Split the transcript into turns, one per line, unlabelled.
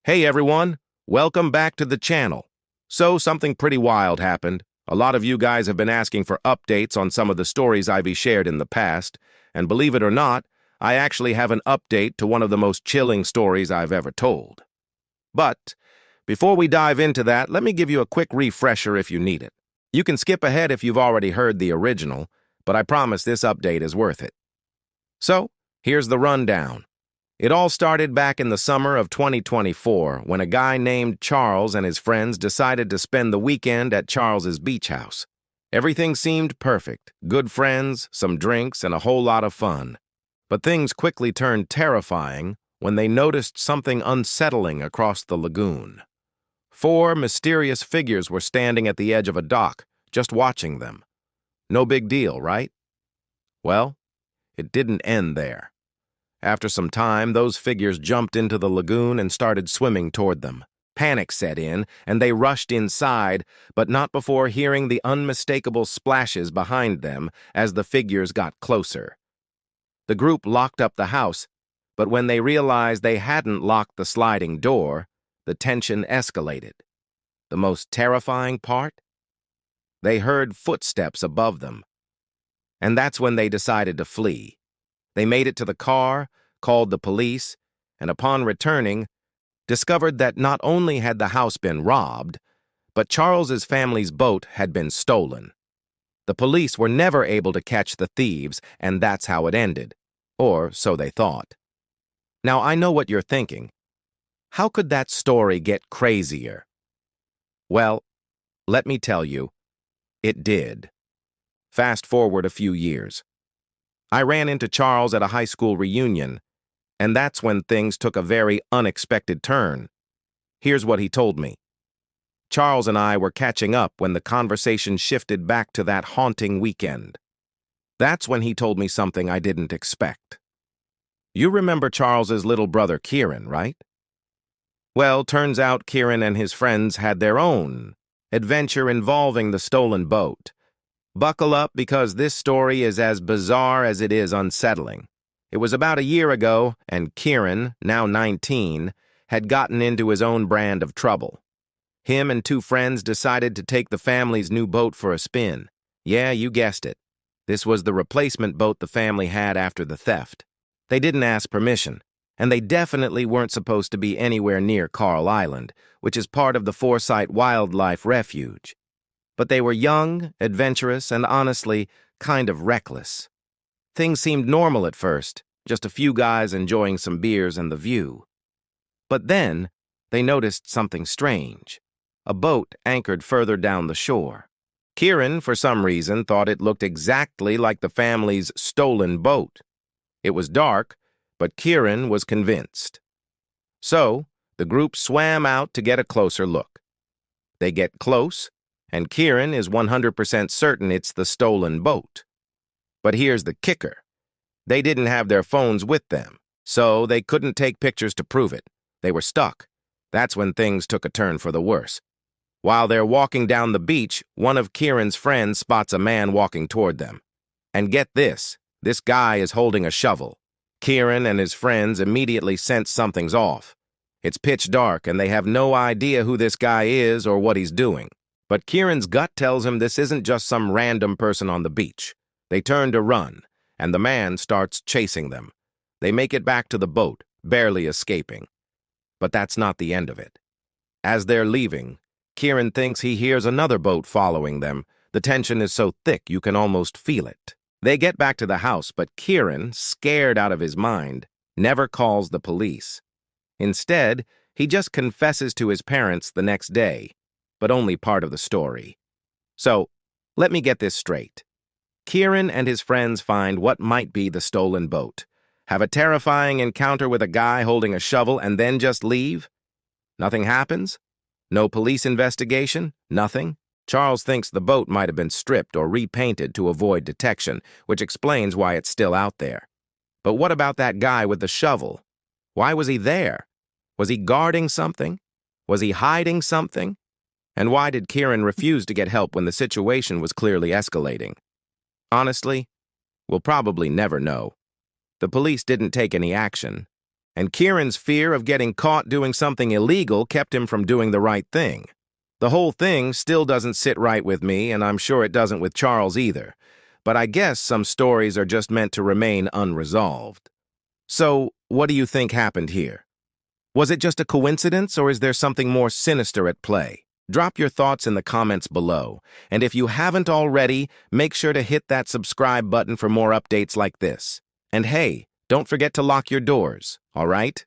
Hey everyone, welcome back to the channel. So something pretty wild happened. A lot of you guys have been asking for updates on some of the stories I've shared in the past, and believe it or not, I actually have an update to one of the most chilling stories I've ever told. But before we dive into that, let me give you a quick refresher if you need it. You can skip ahead if you've already heard the original, but I promise this update is worth it. So, here's the rundown. It all started back in the summer of 2024 when a guy named Charles and his friends decided to spend the weekend at Charles's beach house. Everything seemed perfect, good friends, some drinks, and a whole lot of fun. But things quickly turned terrifying when they noticed something unsettling across the lagoon. Four mysterious figures were standing at the edge of a dock, just watching them. No big deal, right? Well, it didn't end there. After some time, those figures jumped into the lagoon and started swimming toward them. Panic set in, and they rushed inside, but not before hearing the unmistakable splashes behind them as the figures got closer. The group locked up the house, but when they realized they hadn't locked the sliding door, the tension escalated. The most terrifying part? They heard footsteps above them. And that's when they decided to flee. They made it to the car, called the police, and upon returning, discovered that not only had the house been robbed, but Charles's family's boat had been stolen. The police were never able to catch the thieves, and that's how it ended. Or so they thought. Now, I know what you're thinking. How could that story get crazier? Well, let me tell you, it did. Fast forward a few years. I ran into Charles at a high school reunion, and that's when things took a very unexpected turn. Here's what he told me. Charles and I were catching up when the conversation shifted back to that haunting weekend. That's when he told me something I didn't expect. You remember Charles's little brother Kieran, right? Well, turns out Kieran and his friends had their own adventure involving the stolen boat. Buckle up because this story is as bizarre as it is unsettling. It was about a year ago, and Kieran, now 19, had gotten into his own brand of trouble. Him and two friends decided to take the family's new boat for a spin. Yeah, you guessed it. This was the replacement boat the family had after the theft. They didn't ask permission, and they definitely weren't supposed to be anywhere near Carl Island, which is part of the Forsyth Wildlife Refuge. But they were young, adventurous, and honestly, kind of reckless. Things seemed normal at first, just a few guys enjoying some beers and the view. But then, they noticed something strange. A boat anchored further down the shore. Kieran, for some reason, thought it looked exactly like the family's stolen boat. It was dark, but Kieran was convinced. So, the group swam out to get a closer look. They get close, and Kieran is 100% certain it's the stolen boat. But here's the kicker. They didn't have their phones with them, so they couldn't take pictures to prove it. They were stuck. That's when things took a turn for the worse. While they're walking down the beach, one of Kieran's friends spots a man walking toward them. And get this guy is holding a shovel. Kieran and his friends immediately sense something's off. It's pitch dark, and they have no idea who this guy is or what he's doing. But Kieran's gut tells him this isn't just some random person on the beach. They turn to run, and the man starts chasing them. They make it back to the boat, barely escaping. But that's not the end of it. As they're leaving, Kieran thinks he hears another boat following them. The tension is so thick you can almost feel it. They get back to the house, but Kieran, scared out of his mind, never calls the police. Instead, he just confesses to his parents the next day. But only part of the story. So, let me get this straight. Kieran and his friends find what might be the stolen boat, have a terrifying encounter with a guy holding a shovel, and then just leave? Nothing happens? No police investigation? Nothing? Charles thinks the boat might have been stripped or repainted to avoid detection, which explains why it's still out there. But what about that guy with the shovel? Why was he there? Was he guarding something? Was he hiding something? And why did Kieran refuse to get help when the situation was clearly escalating? Honestly, we'll probably never know. The police didn't take any action, And Kieran's fear of getting caught doing something illegal kept him from doing the right thing. The whole thing still doesn't sit right with me, and I'm sure it doesn't with Charles either. But I guess some stories are just meant to remain unresolved. So, what do you think happened here? Was it just a coincidence, or is there something more sinister at play? Drop your thoughts in the comments below, and if you haven't already, make sure to hit that subscribe button for more updates like this. And hey, don't forget to lock your doors, all right?